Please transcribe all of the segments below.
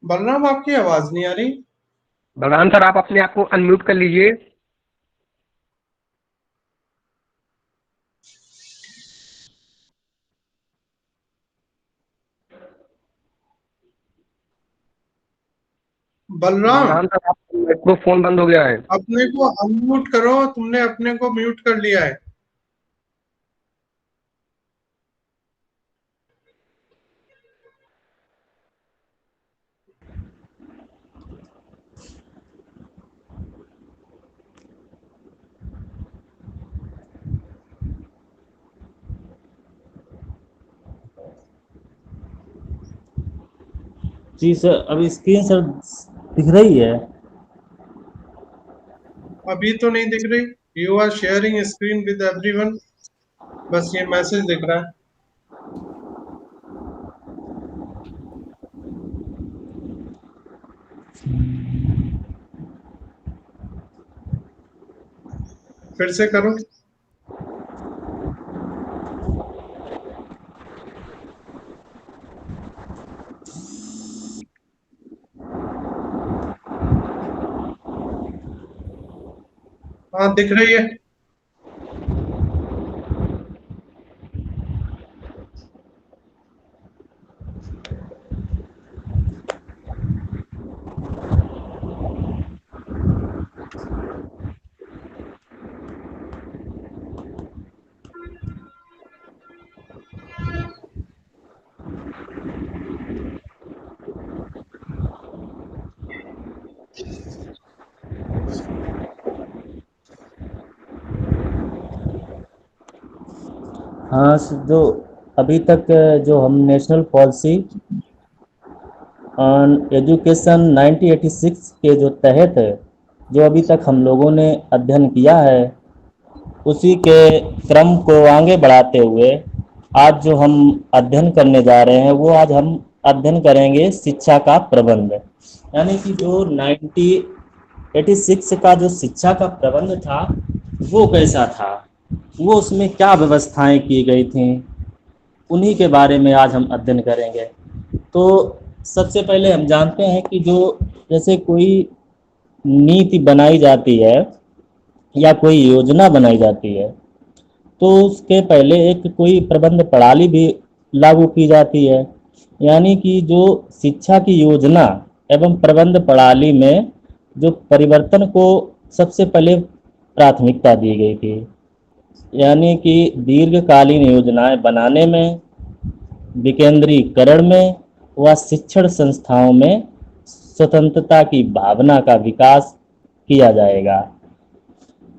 बलराम, आपकी आवाज नहीं आ रही। बलराम सर, आप अपने आप को अनम्यूट कर लीजिए। बलराम, बलराम सर, आपका माइक्रोफोन बंद हो गया है। अपने को अनम्यूट करो। तुमने अपने को म्यूट कर लिया है। जी सर, अभी स्क्रीन सर दिख रही है। अभी तो नहीं दिख रही। You are sharing screen with everyone, बस ये मैसेज दिख रहा है। फिर से करो। हाँ, दिख रही है। हाँ जो अभी तक जो हम नेशनल पॉलिसी ऑन एजुकेशन 1986 के जो तहत जो अभी तक हम लोगों ने अध्ययन किया है, उसी के क्रम को आगे बढ़ाते हुए आज जो हम अध्ययन करने जा रहे हैं, वो आज हम अध्ययन करेंगे शिक्षा का प्रबंध। यानी कि जो 1986 का जो शिक्षा का प्रबंध था, वो कैसा था, वो उसमें क्या व्यवस्थाएं की गई थी, उन्हीं के बारे में आज हम अध्ययन करेंगे। तो सबसे पहले हम जानते हैं कि जो जैसे कोई नीति बनाई जाती है या कोई योजना बनाई जाती है, तो उसके पहले एक कोई प्रबंध प्रणाली भी लागू की जाती है। यानी कि जो शिक्षा की योजना एवं प्रबंध प्रणाली में जो परिवर्तन को सबसे पहले प्राथमिकता दी गई थी। यानी कि दीर्घकालीन योजनाएं बनाने में, विकेंद्रीकरण में व शिक्षण संस्थाओं में स्वतंत्रता की भावना का विकास किया जाएगा।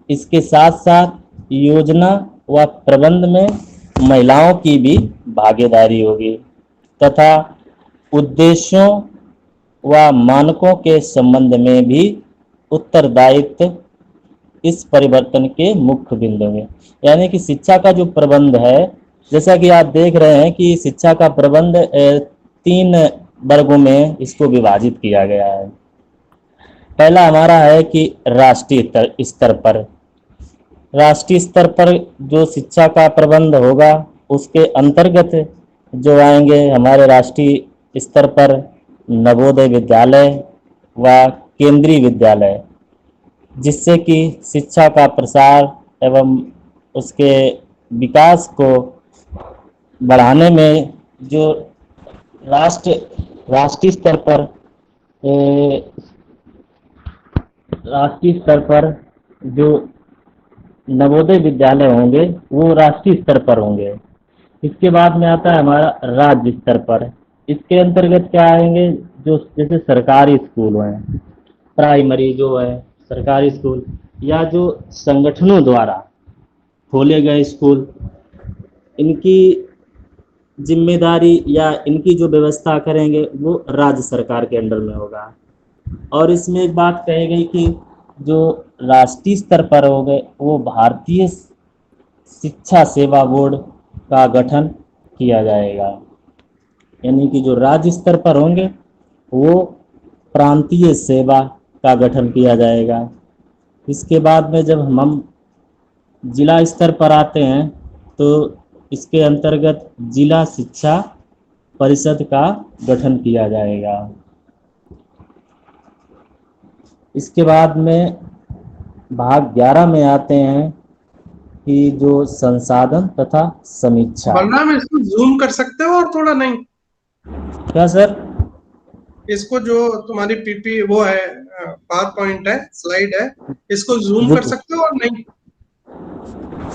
इसके साथ साथ योजना व प्रबंध में महिलाओं की भी भागीदारी होगी तथा उद्देश्यों व मानकों के संबंध में भी उत्तरदायित्व इस परिवर्तन के मुख्य बिंदु हैं। यानी कि शिक्षा का जो प्रबंध है, जैसा कि आप देख रहे हैं कि शिक्षा का प्रबंध 3 वर्गों में इसको विभाजित किया गया है। पहला हमारा है कि राष्ट्रीय स्तर पर जो शिक्षा का प्रबंध होगा, उसके अंतर्गत जो आएंगे हमारे राष्ट्रीय स्तर पर नवोदय विद्यालय व केंद्रीय विद्यालय, जिससे कि शिक्षा का प्रसार एवं उसके विकास को बढ़ाने में जो राष्ट्रीय स्तर पर राष्ट्रीय स्तर पर जो नवोदय विद्यालय होंगे, वो राष्ट्रीय स्तर पर होंगे। इसके बाद में आता है हमारा राज्य स्तर पर। इसके अंतर्गत क्या आएंगे, जो जैसे सरकारी स्कूल हैं, प्राइमरी जो है सरकारी स्कूल, या जो संगठनों द्वारा खोले गए स्कूल, इनकी जिम्मेदारी या इनकी जो व्यवस्था करेंगे वो राज्य सरकार के अंडर में होगा। और इसमें एक बात कही गई कि जो राष्ट्रीय स्तर पर हो गए, वो भारतीय शिक्षा सेवा बोर्ड का गठन किया जाएगा। यानी कि जो राज्य स्तर पर होंगे, वो प्रांतीय सेवा का गठन किया जाएगा। इसके बाद में जब हम जिला स्तर पर आते हैं, तो इसके अंतर्गत जिला शिक्षा परिषद का गठन किया जाएगा। اس کے بعد میں भाग 11 में आते हैं कि जो संसाधन तथा समीक्षा। बलराम इसको जूम कर सकते हो और थोड़ा नहीं, क्या सर? इसको जो तुम्हारी पीपी वो है पावर पॉइंट है, स्लाइड है, इसको जूम कर सकते हो और नहीं?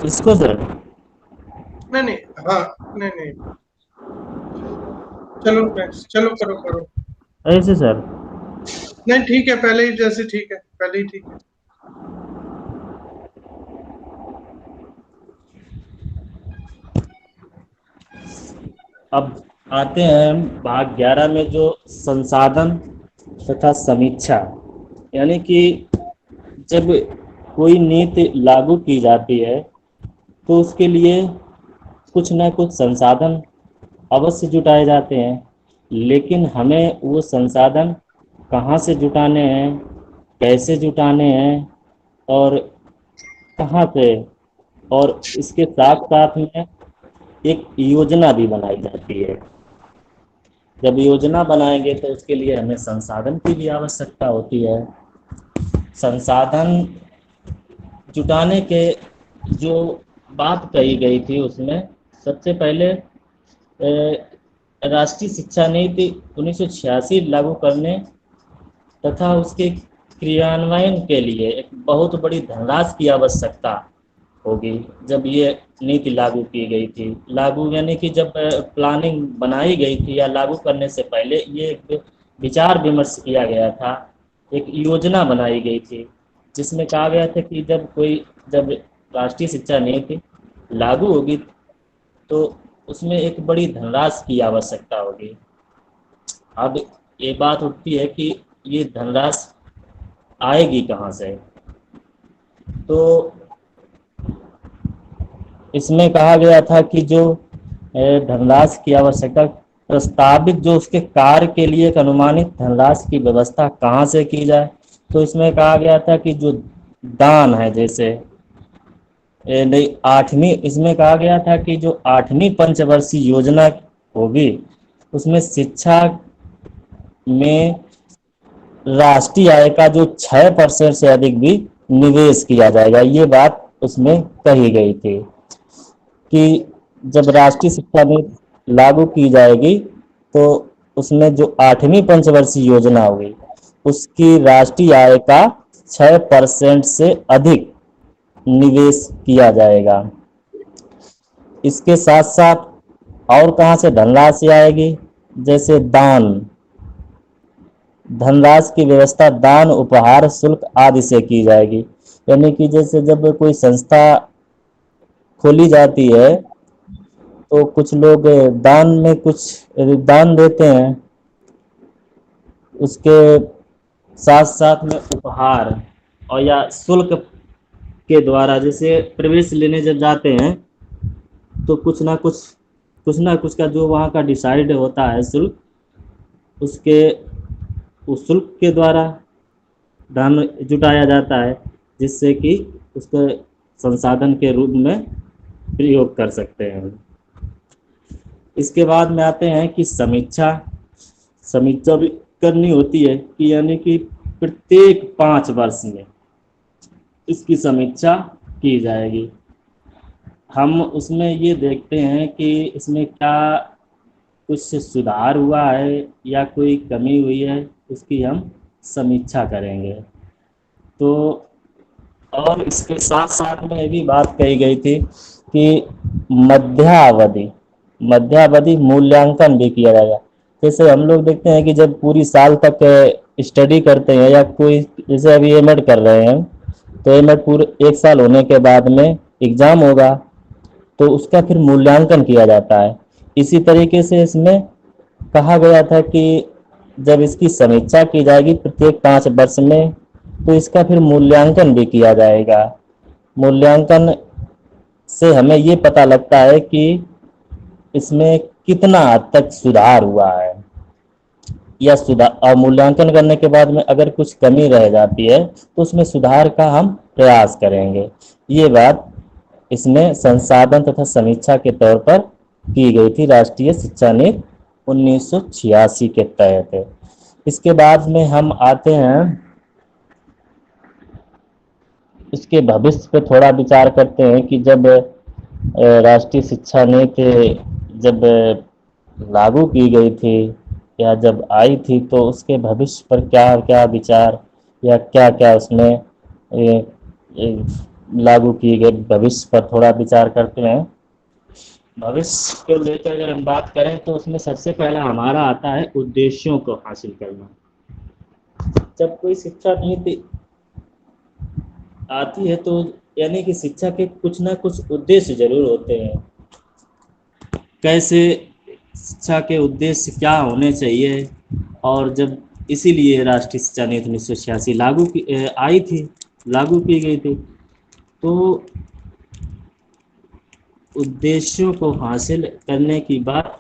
इसको सर? नहीं नहीं, हाँ नहीं नहीं, चलो next, चलो करो करो। ऐसे सर? नहीं ठीक है, पहले ही जैसे ठीक है, पहले ही ठीक है। अब आते हैं भाग 11 में जो संसाधन तथा समीक्षा, यानी कि जब कोई नीति लागू की जाती है तो उसके लिए कुछ न कुछ संसाधन अवश्य जुटाए जाते हैं, लेकिन हमें वो संसाधन कहाँ से जुटाने हैं, कैसे जुटाने हैं और कहाँ पे, और इसके साथ साथ में एक योजना भी बनाई जाती है। जब योजना बनाएंगे तो उसके लिए हमें संसाधन की भी आवश्यकता होती है। संसाधन जुटाने के जो बात कही गई थी उसमें सबसे पहले राष्ट्रीय शिक्षा नीति 1986 लागू करने तथा उसके क्रियान्वयन के लिए एक बहुत बड़ी धनराशि की आवश्यकता होगी। जब ये नीति लागू की गई थी, लागू यानी कि जब प्लानिंग बनाई गई थी या लागू करने से पहले ये एक विचार विमर्श किया गया था, एक योजना बनाई गई थी जिसमें कहा गया था कि जब राष्ट्रीय शिक्षा नीति लागू होगी तो उसमें एक बड़ी धनराशि की आवश्यकता होगी। अब ये बात उठती है कि ये धनराशि आएगी कहाँ से? तो इसमें कहा गया था कि जो धनराशि की आवश्यकता प्रस्तावित जो उसके कार्य के लिए एक अनुमानित धनराशि की व्यवस्था कहाँ से की जाए, तो इसमें कहा गया था कि जो दान है, जैसे नहीं 8वीं, इसमें कहा गया था कि जो 8वीं पंचवर्षीय योजना होगी उसमें शिक्षा में राष्ट्रीय आय का जो 6% से अधिक भी निवेश किया जाएगा। ये बात उसमें कही गई थी कि जब राष्ट्रीय शिक्षा नीति लागू की जाएगी तो उसमें जो 8वीं पंचवर्षीय योजना होगी उसकी राष्ट्रीय आय का 6% से अधिक निवेश किया जाएगा। इसके साथ साथ और कहाँ से धनराशि आएगी, जैसे दान, धनराशि की व्यवस्था दान, उपहार, शुल्क आदि से की जाएगी। यानी कि जैसे जब कोई संस्था खोली जाती है तो कुछ लोग दान में कुछ दान देते हैं, उसके साथ साथ में उपहार और या शुल्क के द्वारा, जैसे प्रवेश लेने जब जाते हैं तो कुछ ना कुछ का जो वहाँ का डिसाइड होता है शुल्क, उस शुल्क के द्वारा धन जुटाया जाता है जिससे कि उसको संसाधन के रूप में प्रयोग कर सकते हैं। इसके बाद में आते हैं कि समीक्षा भी करनी होती है कि यानी कि प्रत्येक 5 वर्ष में इसकी समीक्षा की जाएगी। हम उसमें ये देखते हैं कि इसमें क्या कुछ सुधार हुआ है या कोई कमी हुई है, उसकी हम समीक्षा करेंगे। तो और इसके साथ साथ में ये भी बात कही गई थी कि मध्यावधि मूल्यांकन भी किया जाएगा। जैसे हम लोग देखते हैं कि जब पूरी साल तक स्टडी करते हैं या कोई जैसे अभी एमएड कर रहे हैं तो एमएड पूरे 1 साल होने के बाद में एग्ज़ाम होगा तो उसका फिर मूल्यांकन किया जाता है। इसी तरीके से इसमें कहा गया था कि जब इसकी समीक्षा की जाएगी प्रत्येक 5 वर्ष में तो इसका फिर मूल्यांकन भी किया जाएगा। मूल्यांकन से हमें ये पता लगता है कि इसमें कितना हद तक सुधार हुआ है या और मूल्यांकन करने के बाद में अगर कुछ कमी रह जाती है तो उसमें सुधार का हम प्रयास करेंगे। ये बात इसमें संसाधन तथा समीक्षा के तौर पर की गई थी राष्ट्रीय शिक्षा नीति 1986 के तहत। इसके बाद में हम आते हैं इसके भविष्य पे थोड़ा विचार करते हैं कि जब राष्ट्रीय शिक्षा नीति जब लागू की गई थी या जब आई थी तो उसके भविष्य पर क्या क्या विचार या क्या क्या उसमें लागू किए गए भविष्य पर थोड़ा विचार करते हैं। भविष्य को लेकर अगर हम बात करें तो उसमें सबसे पहला हमारा आता है उद्देश्यों को हासिल करना। जब कोई शिक्षा नीति आती है तो यानी कि शिक्षा के कुछ ना कुछ उद्देश्य जरूर होते हैं। कैसे शिक्षा के उद्देश्य क्या होने चाहिए, और जब इसीलिए राष्ट्रीय शिक्षा नीति 1986 लागू की गई थी। तो उद्देश्यों को हासिल करने की बात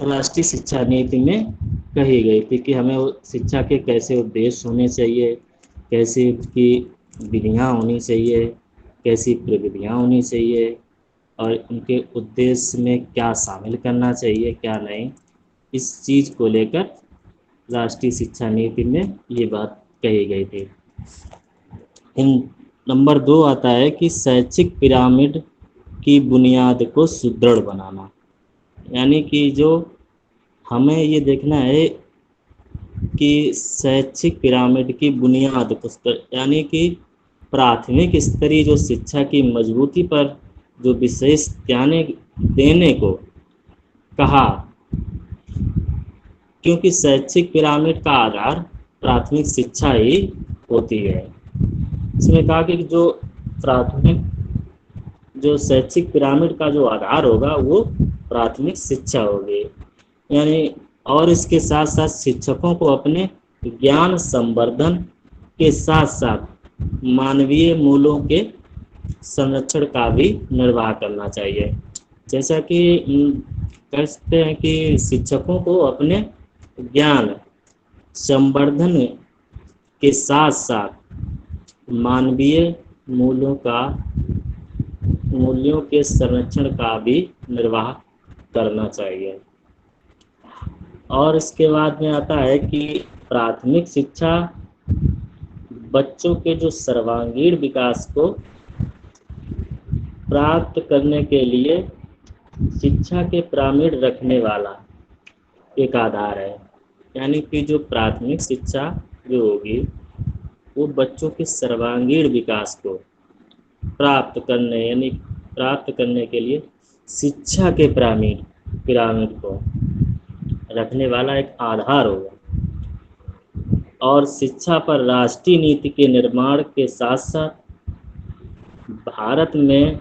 राष्ट्रीय शिक्षा नीति में कही गई थी कि हमें शिक्षा के कैसे उद्देश्य होने चाहिए, कैसी उसकी विधियाँ होनी चाहिए, कैसी प्रविधियाँ होनी चाहिए और उनके उद्देश्य में क्या शामिल करना चाहिए क्या नहीं, इस चीज़ को लेकर राष्ट्रीय शिक्षा नीति में ये बात कही गई थी। नंबर 2 आता है कि शैक्षिक पिरामिड की बुनियाद को सुदृढ़ बनाना। यानी कि जो हमें ये देखना है कि शैक्षिक पिरामिड की बुनियाद को, यानी कि प्राथमिक स्तरीय जो शिक्षा की मजबूती पर जो विशेष ध्यान देने को कहा, क्योंकि शैक्षिक पिरामिड का आधार प्राथमिक शिक्षा ही होती है। इसमें कहा कि जो प्राथमिक जो शैक्षिक पिरामिड का जो आधार होगा वो प्राथमिक शिक्षा होगी। यानी और इसके साथ साथ शिक्षकों को अपने ज्ञान संवर्धन के साथ साथ मानवीय मूल्यों के संरक्षण का भी निर्वाह करना चाहिए। जैसा कि कहते हैं कि शिक्षकों को अपने ज्ञान संवर्धन के साथ साथ मानवीय मूल्यों के संरक्षण का भी निर्वाह करना चाहिए। और इसके बाद में आता है कि प्राथमिक शिक्षा बच्चों के जो सर्वांगीण विकास को प्राप्त करने के लिए शिक्षा के पिरामिड रखने वाला एक आधार है। यानी कि जो प्राथमिक शिक्षा जो होगी वो बच्चों के सर्वांगीण विकास को प्राप्त करने के लिए शिक्षा के पिरामिड को रखने वाला एक आधार होगा। और शिक्षा पर राष्ट्रीय नीति के निर्माण के साथ साथ भारत में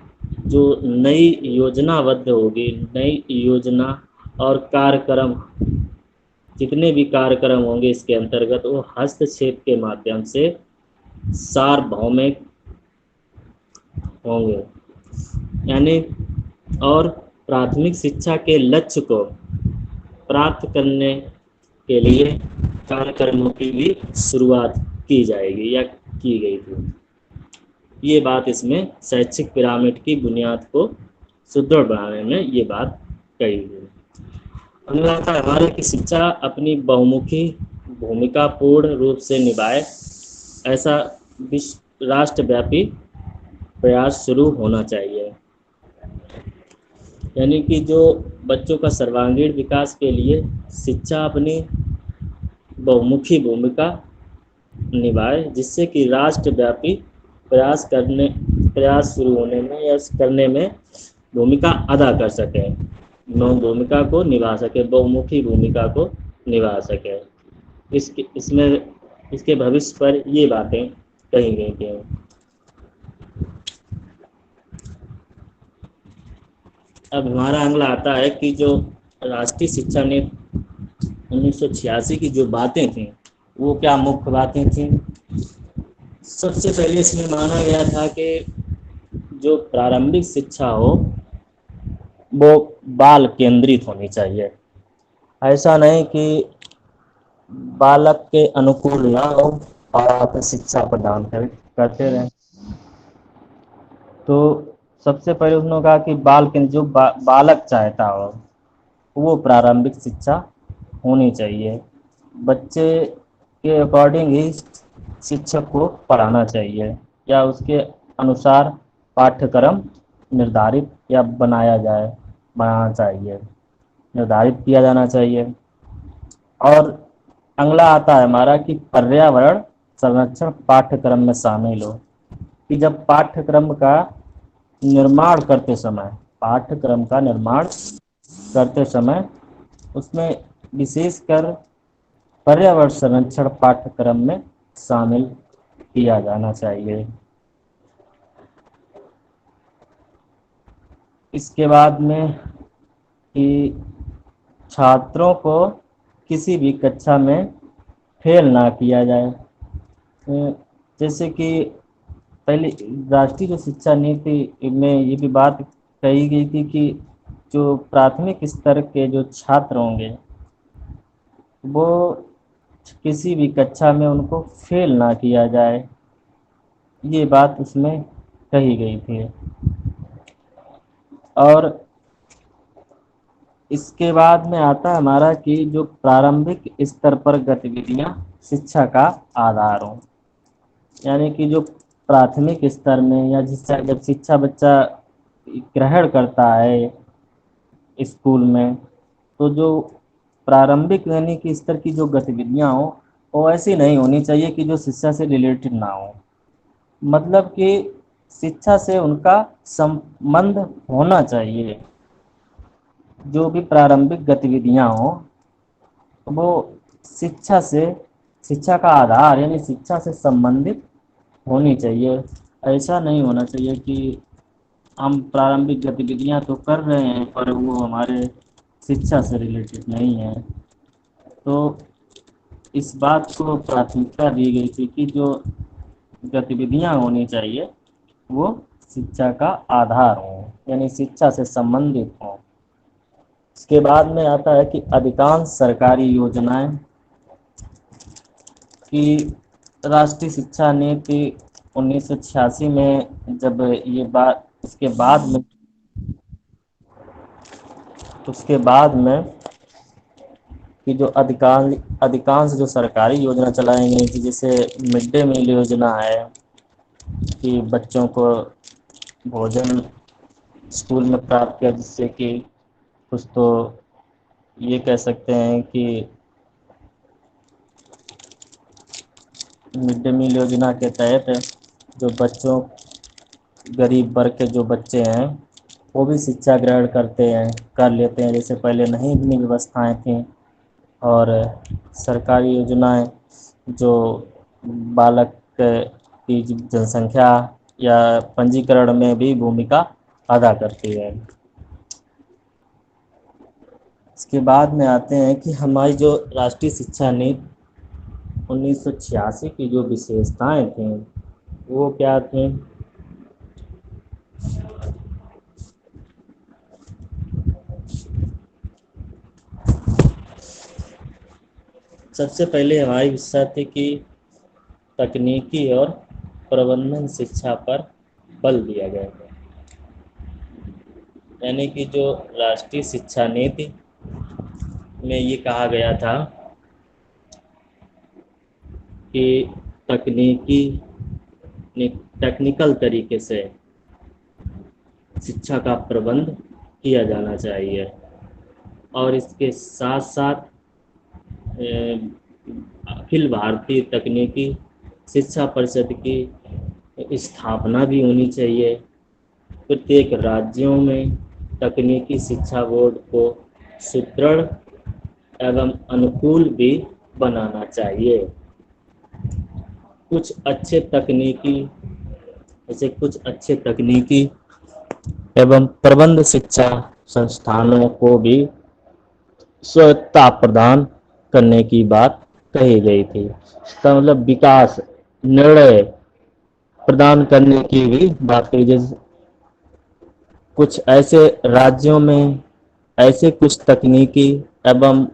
जो नई योजनाबद्ध होगी, नई योजना और कार्यक्रम, जितने भी कार्यक्रम होंगे इसके अंतर्गत वो हस्तक्षेप के माध्यम से सार्वभौमिक होंगे। यानी और प्राथमिक शिक्षा के लक्ष्य को प्राप्त करने के लिए कार्यक्रमों की भी शुरुआत की जाएगी या की गई थी। ये बात इसमें शैक्षिक पिरामिड की बुनियाद को सुदृढ़ बनाने में ये बात कही गई। अगला आता है हमारे की शिक्षा अपनी बहुमुखी भूमिका पूर्ण रूप से निभाए, ऐसा राष्ट्रव्यापी प्रयास शुरू होना चाहिए। यानी कि जो बच्चों का सर्वांगीण विकास के लिए शिक्षा अपनी बहुमुखी भूमिका निभाए, जिससे कि राष्ट्रव्यापी प्रयास शुरू होने में या करने में भूमिका अदा कर सके, भूमिका को निभा सके, बहुमुखी भूमिका को निभा सके। इसके भविष्य पर ये बातें कही गई थी। अब हमारा अगला आता है कि जो राष्ट्रीय शिक्षा नीति 1986 की जो बातें थी वो क्या मुख्य बातें थी। सबसे पहले इसमें माना गया था कि जो प्रारंभिक शिक्षा हो वो बाल केंद्रित होनी चाहिए। ऐसा नहीं कि बालक के अनुकूल ना हो और आप शिक्षा प्रदान करते रहें। तो सबसे पहले उन्होंने कहा कि जो बालक चाहता हो वो प्रारंभिक शिक्षा होनी चाहिए। बच्चे के अकॉर्डिंग ही शिक्षक को पढ़ाना चाहिए या उसके अनुसार पाठ्यक्रम निर्धारित या बनाना चाहिए, निर्धारित किया जाना चाहिए। और अगला आता है हमारा कि पर्यावरण संरक्षण पाठ्यक्रम में शामिल हो, कि जब पाठ्यक्रम का निर्माण करते समय, पाठ्यक्रम का निर्माण करते समय उसमें विशेषकर पर्यावरण संरक्षण पाठ्यक्रम में शामिल किया जाना चाहिए। इसके बाद में कि छात्रों को किसी भी कक्षा में फेल ना किया जाए। जैसे कि पहले राष्ट्रीय जो शिक्षा नीति में ये भी बात कही गई थी कि जो प्राथमिक स्तर के जो छात्र होंगे वो किसी भी कक्षा में उनको फेल ना किया जाए, ये बात उसमें कही गई थी। और इसके बाद में आता है हमारा कि जो प्रारंभिक स्तर पर गतिविधियां शिक्षा का आधार हों, यानी कि जो प्राथमिक स्तर में या जब शिक्षा बच्चा ग्रहण करता है स्कूल में, तो जो प्रारंभिक यानी कि स्तर की जो गतिविधियां हो वो ऐसी नहीं होनी चाहिए कि जो शिक्षा से रिलेटेड ना हो, मतलब कि शिक्षा से उनका संबंध होना चाहिए। जो भी प्रारंभिक गतिविधियां हो वो शिक्षा का आधार यानी शिक्षा से संबंधित होनी चाहिए। ऐसा नहीं होना चाहिए कि हम प्रारंभिक गतिविधियां तो कर रहे हैं पर वो हमारे शिक्षा से रिलेटेड नहीं है। तो इस बात को प्राथमिकता दी गई थी कि जो गतिविधियां होनी चाहिए वो शिक्षा का आधार हो, यानी शिक्षा से संबंधित हो। इसके बाद में आता है कि अधिकांश सरकारी योजनाएं कि राष्ट्रीय शिक्षा नीति 1986 में जब ये बात उसके बाद में कि जो अधिकांश जो सरकारी योजना चलाई गई थी, जैसे मिड डे मील योजना है कि बच्चों को भोजन स्कूल में प्राप्त किया, जिससे कि कुछ तो ये कह सकते हैं कि मिड डे मील योजना के तहत जो बच्चों गरीब वर्ग के जो बच्चे हैं वो भी शिक्षा ग्रहण कर लेते हैं। जैसे पहले नहीं इतनी व्यवस्थाएं थी, और सरकारी योजनाएं जो बालक की जनसंख्या या पंजीकरण में भी भूमिका अदा करती है। इसके बाद में आते हैं कि हमारी जो राष्ट्रीय शिक्षा नीति 1986 की जो विशेषताएं थीं वो क्या थीं? सबसे पहले हमारी विशेषता थी कि तकनीकी और प्रबंधन शिक्षा पर बल दिया गया है, यानी कि जो राष्ट्रीय शिक्षा नीति में ये कहा गया था कि टेक्निकल तरीके से शिक्षा का प्रबंध किया जाना चाहिए, और इसके साथ साथ अखिल भारतीय तकनीकी शिक्षा परिषद की स्थापना भी होनी चाहिए। प्रत्येक राज्यों में तकनीकी शिक्षा बोर्ड को सुदृढ़ एवं अनुकूल भी बनाना चाहिए। कुछ अच्छे तकनीकी एवं प्रबंध शिक्षा संस्थानों को भी स्वायत्तता प्रदान करने की बात कही गई थी। इसका मतलब विकास निर्णय प्रदान करने की भी बात कही। जैसे कुछ ऐसे राज्यों में ऐसे कुछ तकनीकी एवं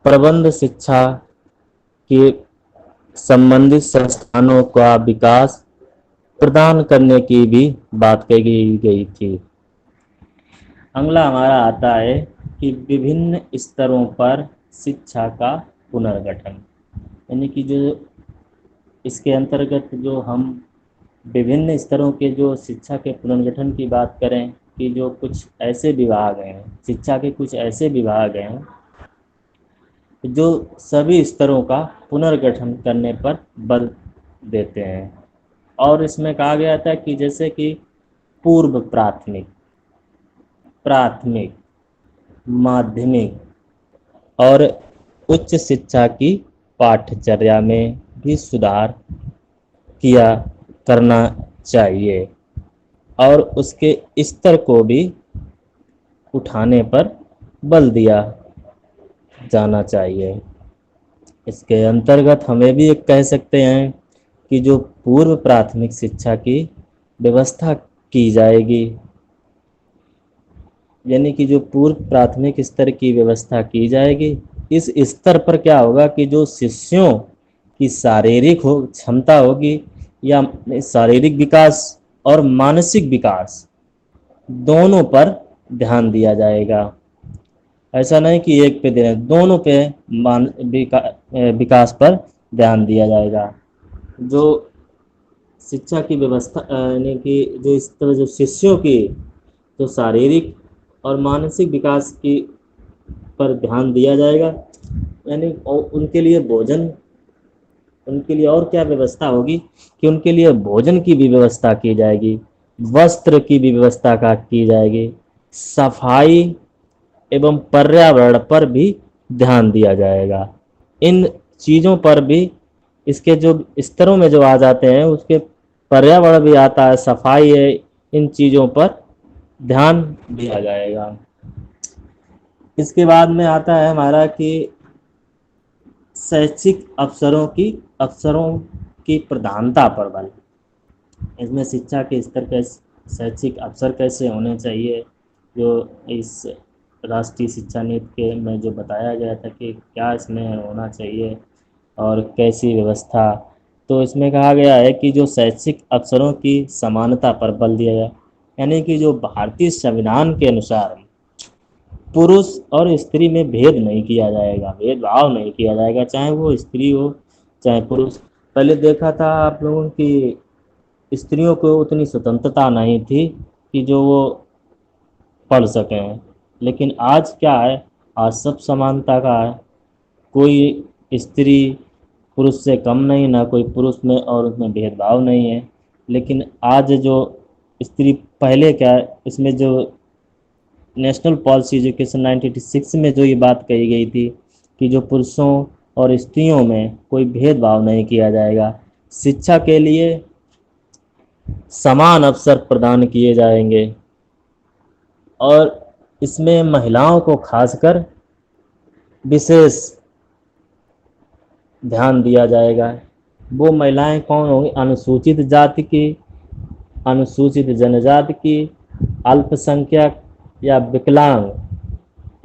प्रबंध शिक्षा के संबंधित संस्थानों का विकास प्रदान करने की भी बात कही गई थी। अगला हमारा आता है कि विभिन्न स्तरों पर शिक्षा का पुनर्गठन, यानी कि जो इसके अंतर्गत जो हम विभिन्न स्तरों के जो शिक्षा के पुनर्गठन की बात करें कि जो कुछ ऐसे विभाग हैं, शिक्षा के कुछ ऐसे विभाग हैं जो सभी स्तरों का पुनर्गठन करने पर बल देते हैं। और इसमें कहा गया था कि जैसे कि पूर्व प्राथमिक, प्राथमिक, माध्यमिक और उच्च शिक्षा की पाठ्यचर्या में भी सुधार किया करना चाहिए और उसके स्तर को भी उठाने पर बल दिया जाना चाहिए। इसके अंतर्गत हमें भी एक कह सकते हैं कि जो पूर्व प्राथमिक शिक्षा की व्यवस्था की जाएगी, यानी कि जो पूर्व प्राथमिक स्तर की व्यवस्था की जाएगी, इस स्तर पर क्या होगा कि जो शिष्यों की शारीरिक क्षमता होगी या शारीरिक विकास और मानसिक विकास दोनों पर ध्यान दिया जाएगा। ऐसा नहीं कि एक पे देना, दोनों पे विकास पर ध्यान दिया जाएगा। जो शिक्षा की व्यवस्था यानी कि जो इस तरह जो शिष्यों की जो शारीरिक और मानसिक विकास की पर ध्यान दिया जाएगा, यानी उनके लिए भोजन, उनके लिए और क्या व्यवस्था होगी कि उनके लिए भोजन की भी व्यवस्था की जाएगी, वस्त्र की भी व्यवस्था की जाएगी, सफाई एवं पर्यावरण पर भी ध्यान दिया जाएगा। इन चीज़ों पर भी इसके जो स्तरों में जो आ जाते हैं उसके पर्यावरण भी आता है, सफाई है, इन चीज़ों पर ध्यान दिया जाएगा। इसके बाद में आता है हमारा कि शैक्षिक अवसरों की प्रधानता पर बल। इसमें शिक्षा के स्तर के शैक्षिक अवसर कैसे होने चाहिए, जो इस राष्ट्रीय शिक्षा नीति के में जो बताया गया था कि क्या इसमें होना चाहिए और कैसी व्यवस्था, तो इसमें कहा गया है कि जो शैक्षिक अवसरों की समानता पर बल दिया गया, यानी कि जो भारतीय संविधान के अनुसार पुरुष और स्त्री में भेद नहीं किया जाएगा, भेदभाव नहीं किया जाएगा, चाहे वो स्त्री हो चाहे पुरुष। पहले देखा था आप लोगों की स्त्रियों को उतनी स्वतंत्रता नहीं थी कि जो वो पढ़ सकें, लेकिन आज क्या है, आज सब समानता का है। कोई स्त्री पुरुष से कम नहीं, ना कोई पुरुष में और उसमें भेदभाव नहीं है। लेकिन आज जो स्त्री, पहले क्या है, इसमें जो नेशनल पॉलिसी एजुकेशन 1986 में जो ये बात कही गई थी कि जो पुरुषों और स्त्रियों में कोई भेदभाव नहीं किया जाएगा, शिक्षा के लिए समान अवसर प्रदान किए जाएंगे और इसमें महिलाओं को खासकर विशेष ध्यान दिया जाएगा। वो महिलाएं कौन होंगी? अनुसूचित जाति की, अनुसूचित जनजाति की, अल्पसंख्यक या विकलांग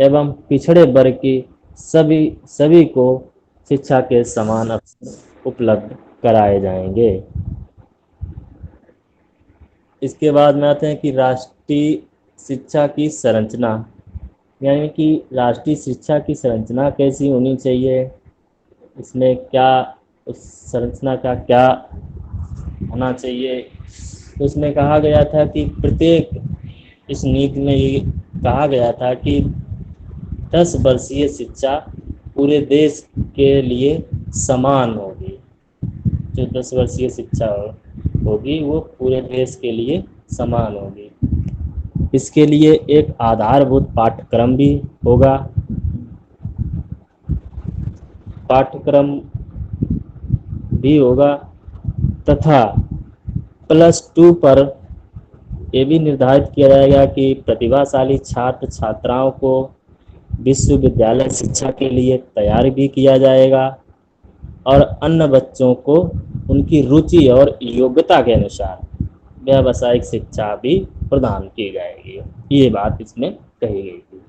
एवं पिछड़े वर्ग की सभी को शिक्षा के समान अवसर उपलब्ध कराए जाएंगे। इसके बाद में आते हैं कि राष्ट्रीय शिक्षा की संरचना, यानी कि राष्ट्रीय शिक्षा की संरचना कैसी होनी चाहिए, इसमें क्या, उस संरचना का क्या होना चाहिए। तो इसमें कहा गया था कि प्रत्येक, इस नीति में ये कहा गया था कि 10 वर्षीय शिक्षा पूरे देश के लिए समान होगी। जो 10 वर्षीय शिक्षा होगी वो पूरे देश के लिए समान होगी। इसके लिए एक आधारभूत पाठ्यक्रम भी होगा। तथा +2 पर ये भी निर्धारित किया जाएगा कि प्रतिभाशाली छात्र छात्राओं को विश्वविद्यालय शिक्षा के लिए तैयार भी किया जाएगा और अन्य बच्चों को उनकी रुचि और योग्यता के अनुसार व्यावसायिक शिक्षा भी प्रदान की जाएगी। ये बात इसमें कही गई थी।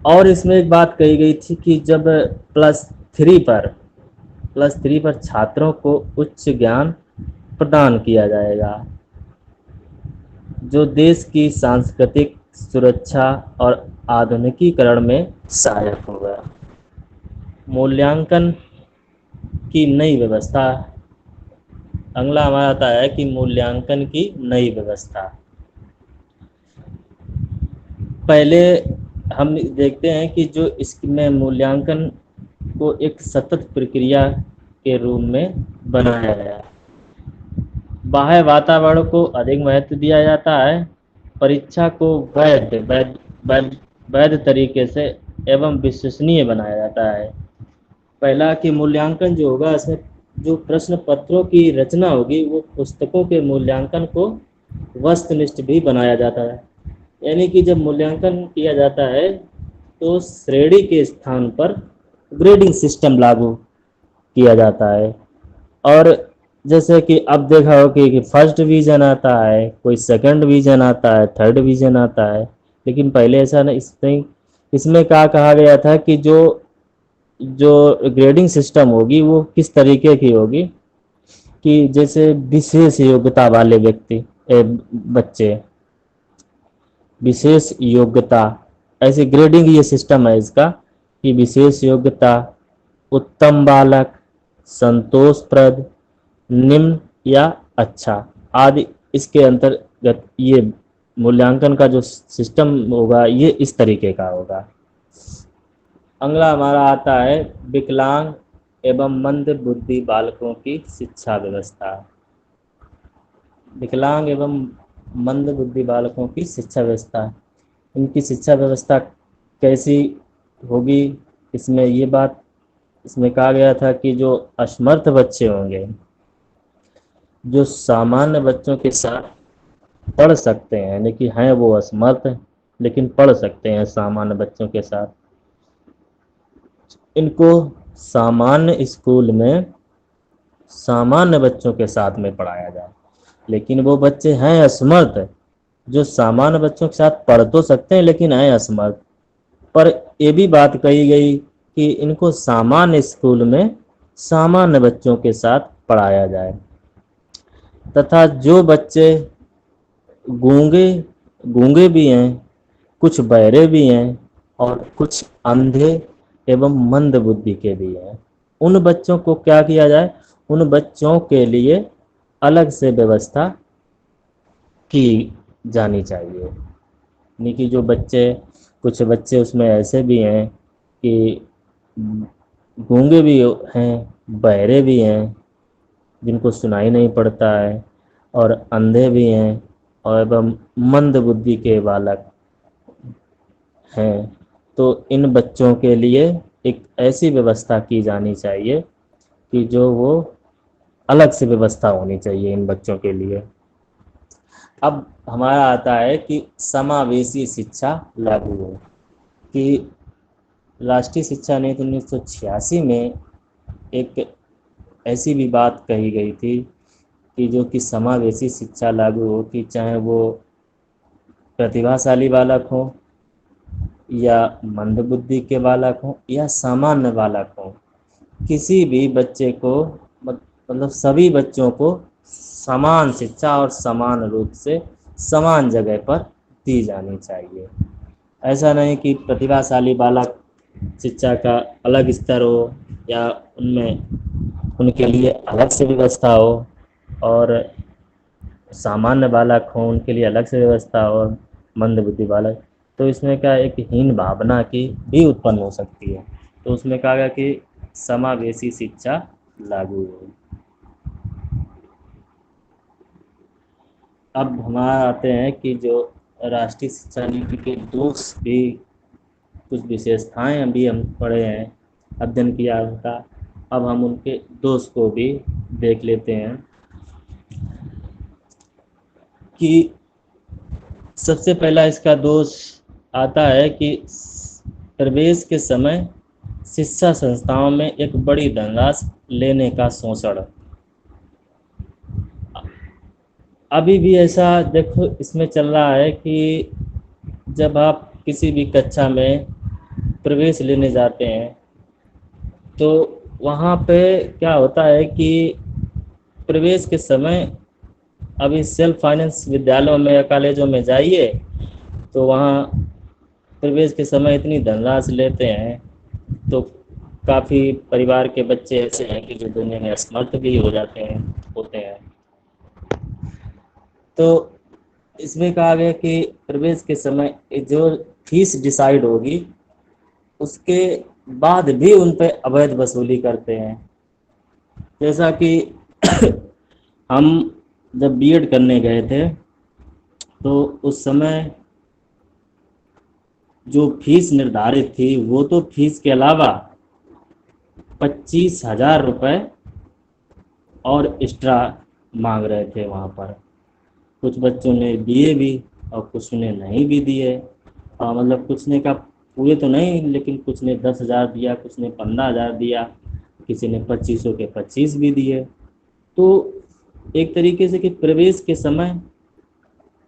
और इसमें एक बात कही गई थी कि जब +3 पर छात्रों को उच्च ज्ञान प्रदान किया जाएगा जो देश की सांस्कृतिक सुरक्षा और आधुनिकीकरण में सहायक होगा। मूल्यांकन की नई व्यवस्था अगला हमारा आता है कि मूल्यांकन की नई व्यवस्था। पहले हम देखते हैं कि जो इसमें मूल्यांकन को एक सतत प्रक्रिया के रूप में बनाया गया है। बाह्य वातावरण को अधिक महत्व दिया जाता है। परीक्षा को वैध वैध वैध वैध तरीके से एवं विश्वसनीय बनाया जाता है। पहला कि मूल्यांकन जो होगा, इसमें जो प्रश्न पत्रों की रचना होगी वो पुस्तकों के मूल्यांकन को वस्तुनिष्ठ भी बनाया जाता है। यानी कि जब मूल्यांकन किया जाता है तो श्रेणी के स्थान पर ग्रेडिंग सिस्टम लागू किया जाता है। और जैसे कि अब देखा हो कि फर्स्ट डिवीज़न आता है, कोई सेकंड डिवीज़न आता है, थर्ड डिवीज़न आता है, लेकिन पहले ऐसा नहीं। इसमें क्या कहा गया था कि जो ग्रेडिंग सिस्टम होगी वो किस तरीके की होगी कि जैसे विशेष योग्यता वाले व्यक्ति बच्चे, विशेष योग्यता, ऐसे ग्रेडिंग ये सिस्टम है इसका कि विशेष योग्यता, उत्तम बालक, संतोषप्रद, निम्न या अच्छा आदि, इसके अंतर्गत ये मूल्यांकन का जो सिस्टम होगा ये इस तरीके का होगा। अगला हमारा आता है विकलांग एवं मंद बुद्धि बालकों की शिक्षा व्यवस्था। विकलांग एवं मंद बुद्धि बालकों की शिक्षा व्यवस्था, इनकी शिक्षा व्यवस्था कैसी होगी, इसमें ये बात इसमें कहा गया था कि जो असमर्थ बच्चे होंगे, जो सामान्य बच्चों के साथ पढ़ सकते हैं, यानी कि हैं वो असमर्थ लेकिन पढ़ सकते हैं सामान्य बच्चों के साथ, इनको सामान्य स्कूल में सामान्य बच्चों के साथ में पढ़ाया जाए। लेकिन वो बच्चे हैं असमर्थ जो सामान्य बच्चों के साथ पढ़ तो सकते हैं लेकिन हैं असमर्थ, पर ये भी बात कही गई कि इनको सामान्य स्कूल में सामान्य बच्चों के साथ पढ़ाया जाए। तथा जो बच्चे गूंगे भी हैं, कुछ बहरे भी हैं और कुछ अंधे एवं मंद बुद्धि के भी हैं, उन बच्चों को क्या किया जाए, उन बच्चों के लिए अलग से व्यवस्था की जानी चाहिए। यानी कि जो बच्चे, कुछ बच्चे उसमें ऐसे भी हैं कि गूंगे भी हैं, बहरे भी हैं जिनको सुनाई नहीं पड़ता है, और अंधे भी हैं और एवं मंद बुद्धि के बालक हैं। तो इन बच्चों के लिए एक ऐसी व्यवस्था की जानी चाहिए कि जो वो अलग से व्यवस्था होनी चाहिए इन बच्चों के लिए। अब हमारा आता है कि समावेशी शिक्षा लागू हो, कि राष्ट्रीय शिक्षा नीति 1986 में एक ऐसी भी बात कही गई थी कि जो कि समावेशी शिक्षा लागू हो, कि चाहे वो प्रतिभाशाली बालक हो या मंदबुद्धि के बालक हो या सामान्य बालक हो, किसी भी बच्चे को मतलब सभी बच्चों को समान शिक्षा और समान रूप से समान जगह पर दी जानी चाहिए। ऐसा नहीं कि प्रतिभाशाली बालक शिक्षा का अलग स्तर हो या उनमें उनके लिए अलग से व्यवस्था हो और सामान्य बालक हो उनके लिए अलग से व्यवस्था हो, मंदबुद्धि बालक, तो इसमें क्या एक हीन भावना की भी उत्पन्न हो सकती है। तो उसमें कहा गया कि समावेशी शिक्षा लागू हो। अब हमारा आते हैं कि जो राष्ट्रीय शिक्षा नीति के दोष भी, कुछ विशेषताएं अभी हम पढ़े हैं, अध्ययन किया उनका, अब हम उनके दोष को भी देख लेते हैं। कि सबसे पहला इसका दोष आता है कि प्रवेश के समय शिक्षा संस्थाओं में एक बड़ी धनराशि लेने का शोषण। अभी भी ऐसा देखो इसमें चल रहा है कि जब आप किसी भी कक्षा में प्रवेश लेने जाते हैं तो वहाँ पे क्या होता है कि प्रवेश के समय अभी सेल्फ फाइनेंस विद्यालयों में या कॉलेजों में जाइए तो वहाँ प्रवेश के समय इतनी धनराशि लेते हैं, तो काफ़ी परिवार के बच्चे ऐसे हैं कि जो दुनिया में असमर्थ भी हो जाते हैं, होते हैं। तो इसमें कहा गया कि प्रवेश के समय जो फीस डिसाइड होगी उसके बाद भी उन पे अवैध वसूली करते हैं। जैसा कि हम जब बीएड करने गए थे तो उस समय जो फीस निर्धारित थी वो तो फीस के अलावा 25,000 रुपये और एक्स्ट्रा मांग रहे थे वहाँ पर। कुछ बच्चों ने दिए भी और कुछ ने नहीं भी दिए। मतलब कुछ ने का पूरे तो नहीं, लेकिन कुछ ने 10,000 दिया, कुछ ने 15,000 दिया, किसी ने 2500 के 25 भी दिए। तो एक तरीके से कि प्रवेश के समय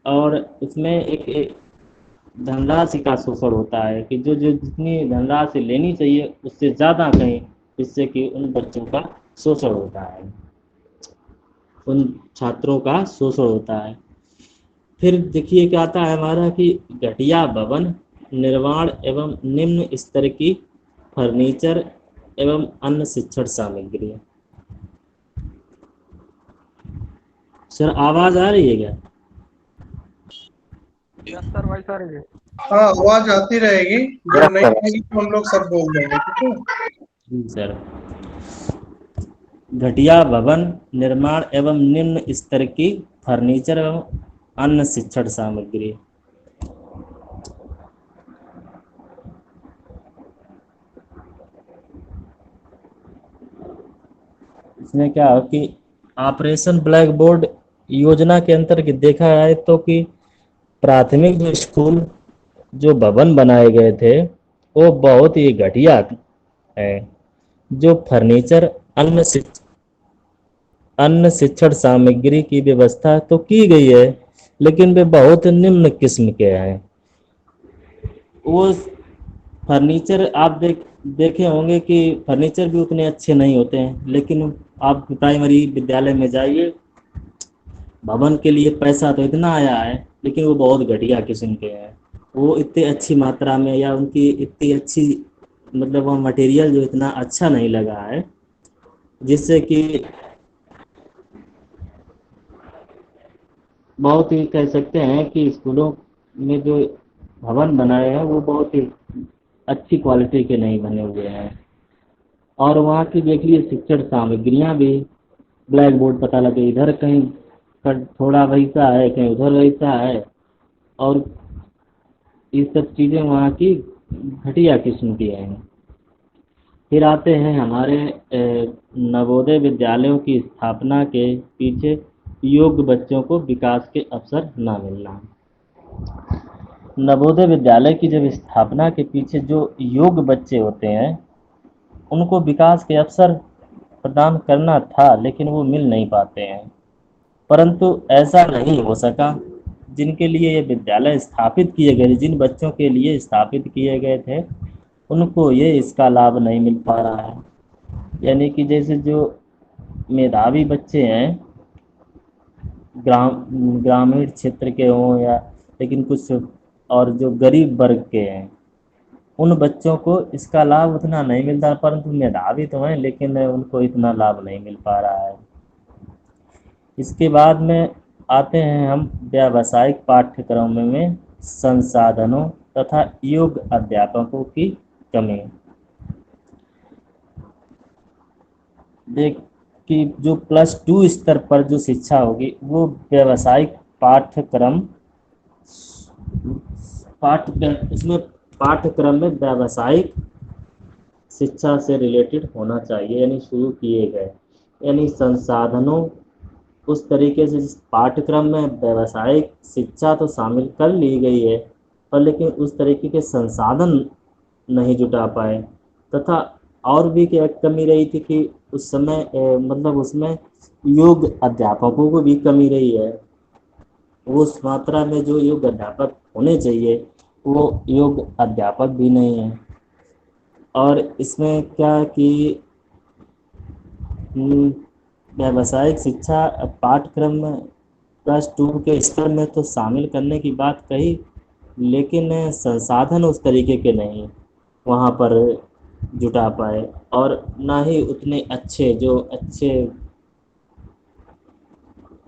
और उसमें एक धनराशि का शोषण होता है कि जो जो जितनी धनराशि लेनी चाहिए उससे ज़्यादा कहीं, जिससे कि उन बच्चों का शोषण होता है, उन छात्रों का शोषण होता है। फिर देखिए क्या आता है हमारा कि घटिया भवन निर्माण एवं निम्न स्तर की फर्नीचर एवं अन्य शिक्षण सामग्री। सर आवाज़ आ रही है क्या? यस सर, वही सर ये। हाँ, आवाज आती रहेगी, जब नहीं आएगी तो हम लोग सब बोल देंगे, ठीक है। जी सर। घटिया भवन निर्माण एवं निम्न स्तर की फर्नीचर एवं अन्य शिक्षण सामग्री। इसमें क्या हो कि ऑपरेशन ब्लैक बोर्ड योजना के अंतर्गत देखा जाए तो कि प्राथमिक जो स्कूल जो भवन बनाए गए थे वो बहुत ही घटिया है। जो फर्नीचर अन्य शिक्षण सामग्री की व्यवस्था तो की गई है, लेकिन वे बहुत निम्न किस्म के हैं। वो फर्नीचर आप देखे होंगे कि फर्नीचर भी उतने अच्छे नहीं होते हैं, लेकिन आप प्राइमरी विद्यालय में जाइए, भवन के लिए पैसा तो इतना आया है लेकिन वो बहुत घटिया किस्म के हैं। वो इतनी अच्छी मात्रा में या उनकी इतनी अच्छी मतलब वो मटेरियल जो इतना अच्छा नहीं लगा है, जिससे कि बहुत ही कह सकते हैं कि स्कूलों में जो भवन बनाए हैं वो बहुत ही अच्छी क्वालिटी के नहीं बने हुए हैं। और वहाँ की देख लीजिए शिक्षण सामग्रियाँ भी, ब्लैक बोर्ड पता लगे इधर कहीं पर थोड़ा वैसा है, कहीं उधर वैसा है, और ये सब चीज़ें वहाँ की घटिया किस्म की हैं। फिर आते हैं हमारे नवोदय विद्यालयों की स्थापना के पीछे योग्य बच्चों को विकास के अवसर न मिलना। नवोदय विद्यालय की जब स्थापना के पीछे जो योग्य बच्चे होते हैं उनको विकास के अवसर प्रदान करना था, लेकिन वो मिल नहीं पाते हैं। परंतु ऐसा नहीं हो सका। जिनके लिए ये विद्यालय स्थापित किए गए, जिन बच्चों के लिए स्थापित किए गए थे, उनको ये इसका लाभ नहीं मिल पा रहा है। यानी कि जैसे जो मेधावी बच्चे हैं ग्रामीण क्षेत्र के हों या लेकिन कुछ और जो गरीब वर्ग के हैं, उन बच्चों को इसका लाभ उतना नहीं मिलता, परंतु मेधावी तो हैं लेकिन उनको इतना लाभ नहीं मिल पा रहा है। इसके बाद में आते हैं हम व्यावसायिक पाठ्यक्रमों में संसाधनों तथा योग्य अध्यापकों की कमी। देख कि जो +2 स्तर पर जो शिक्षा होगी वो व्यावसायिक पाठ्यक्रम इसमें पाठ्यक्रम में व्यावसायिक शिक्षा से रिलेटेड होना चाहिए, यानी शुरू किए गए, यानी संसाधनों उस तरीके से जिस पाठ्यक्रम में व्यावसायिक शिक्षा तो शामिल कर ली गई है, पर लेकिन उस तरीके के संसाधन नहीं जुटा पाए। तथा और भी क्या कमी रही थी कि उस समय मतलब उसमें योग्य अध्यापकों को भी कमी रही है। उस मात्रा में जो योग्य अध्यापक होने चाहिए वो योग्य अध्यापक भी नहीं है। और इसमें क्या कि व्यावसायिक शिक्षा पाठ्यक्रम में +2 के स्तर में तो शामिल करने की बात कही, लेकिन संसाधन उस तरीके के नहीं वहाँ पर जुटा पाए और ना ही उतने अच्छे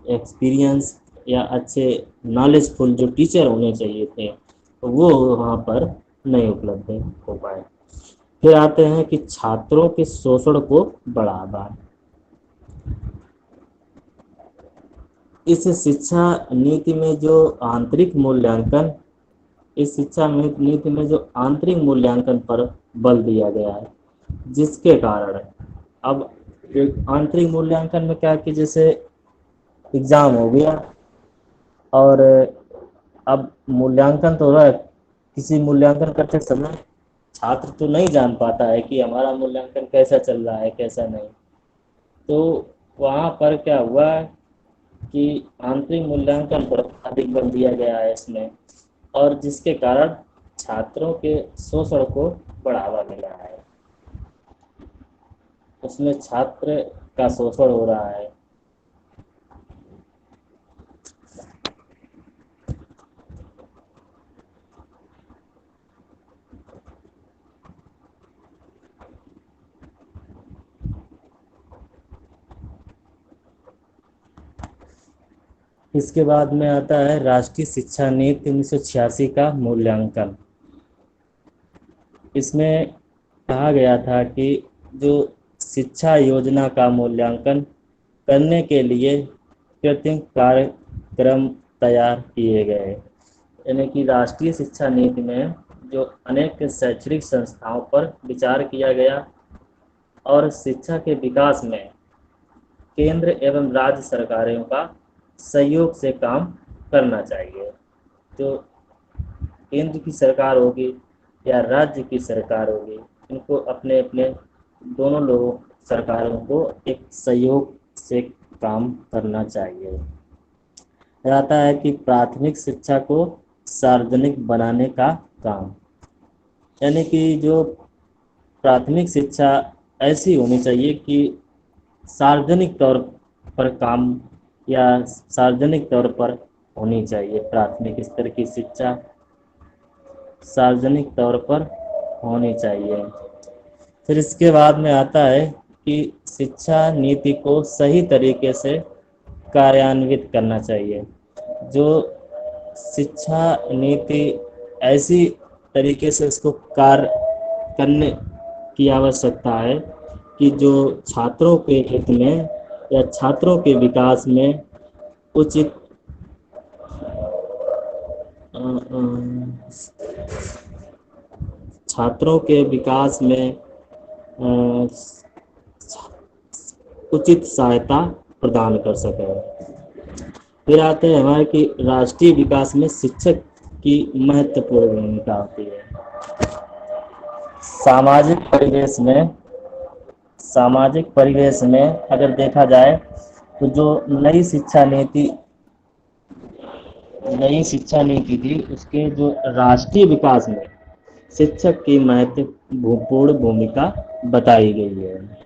एक्सपीरियंस या अच्छे नॉलेजफुल जो टीचर होने चाहिए थे वो वहाँ पर नहीं उपलब्ध हो पाए। फिर आते हैं कि छात्रों के शोषण को बढ़ावा। इस शिक्षा नीति में जो आंतरिक मूल्यांकन इस शिक्षा नीति में जो आंतरिक मूल्यांकन पर बल दिया गया है, जिसके कारण अब आंतरिक मूल्यांकन में क्या कि जैसे एग्ज़ाम हो गया और अब मूल्यांकन तो हो रहा है, किसी मूल्यांकन करते समय छात्र तो नहीं जान पाता है कि हमारा मूल्यांकन कैसा चल रहा है कैसा नहीं। तो वहाँ पर क्या हुआ कि आंतरिक मूल्यांकन पर अधिक बल दिया गया है इसमें, और जिसके कारण छात्रों के शोषण को बढ़ावा मिला है। उसमें छात्र का शोषण हो रहा है। इसके बाद में आता है राष्ट्रीय शिक्षा नीति 1986 का मूल्यांकन। इसमें कहा गया था कि जो शिक्षा योजना का मूल्यांकन करने के लिए कृत्रिम कार्यक्रम तैयार किए गए। यानी कि राष्ट्रीय शिक्षा नीति में जो अनेक शैक्षणिक संस्थाओं पर विचार किया गया और शिक्षा के विकास में केंद्र एवं राज्य सरकारों का सहयोग से काम करना चाहिए। जो केंद्र की सरकार होगी या राज्य की सरकार होगी, इनको अपने अपने दोनों लोगों सरकारों को एक सहयोग से काम करना चाहिए। आता है कि प्राथमिक शिक्षा को सार्वजनिक बनाने का काम, यानी कि जो प्राथमिक शिक्षा ऐसी होनी चाहिए कि सार्वजनिक तौर पर काम या सार्वजनिक तौर पर होनी चाहिए। प्राथमिक स्तर की शिक्षा सार्वजनिक तौर पर होनी चाहिए। फिर इसके बाद में आता है कि शिक्षा नीति को सही तरीके से कार्यान्वित करना चाहिए। जो शिक्षा नीति ऐसी तरीके से इसको कार्य करने की आवश्यकता है कि जो छात्रों के हित में या छात्रों के विकास में उचित छात्रों के विकास में उचित सहायता प्रदान कर सके। फिर आते हैं हमारे कि राष्ट्रीय विकास में शिक्षक की महत्वपूर्ण भूमिका होती है। सामाजिक परिवेश में अगर देखा जाए तो जो नई शिक्षा नीति थी उसके जो राष्ट्रीय विकास में शिक्षक की महत्वपूर्ण भूमिका बताई गई है।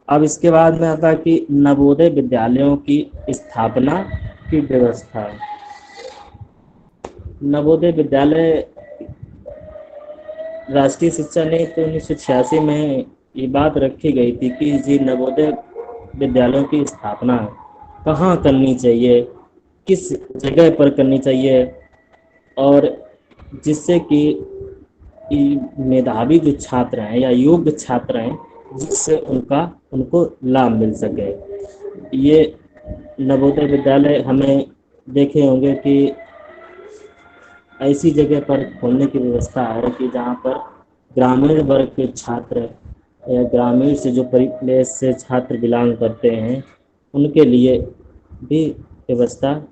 अब इसके बाद में आता है कि नवोदय विद्यालयों की स्थापना की व्यवस्था। नवोदय विद्यालय राष्ट्रीय शिक्षा नीति 1986 में ये बात रखी गई थी कि जी नवोदय विद्यालयों की स्थापना कहाँ करनी चाहिए, किस जगह पर करनी चाहिए, और जिससे कि मेधावी जो छात्र हैं या योग्य छात्र हैं जिससे उनको लाभ मिल सके। ये नवोदय विद्यालय हमें देखे होंगे कि ऐसी जगह पर खोलने की व्यवस्था है कि जहाँ पर ग्रामीण वर्ग के छात्र या ग्रामीण से जो परिवेश से छात्र बिलोंग करते हैं उनके लिए भी व्यवस्था,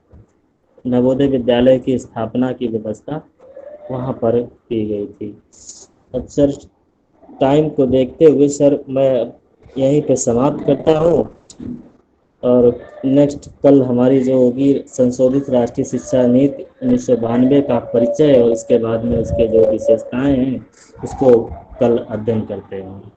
नवोदय विद्यालय की स्थापना की व्यवस्था वहाँ पर की गई थी। अब सर टाइम को देखते हुए सर मैं यहीं पे समाप्त करता हूँ, और नेक्स्ट कल हमारी जो होगी संशोधित राष्ट्रीय शिक्षा नीति 1992 का परिचय और इसके बाद में उसके जो विशेषताएं हैं उसको कल अध्ययन करते हैं।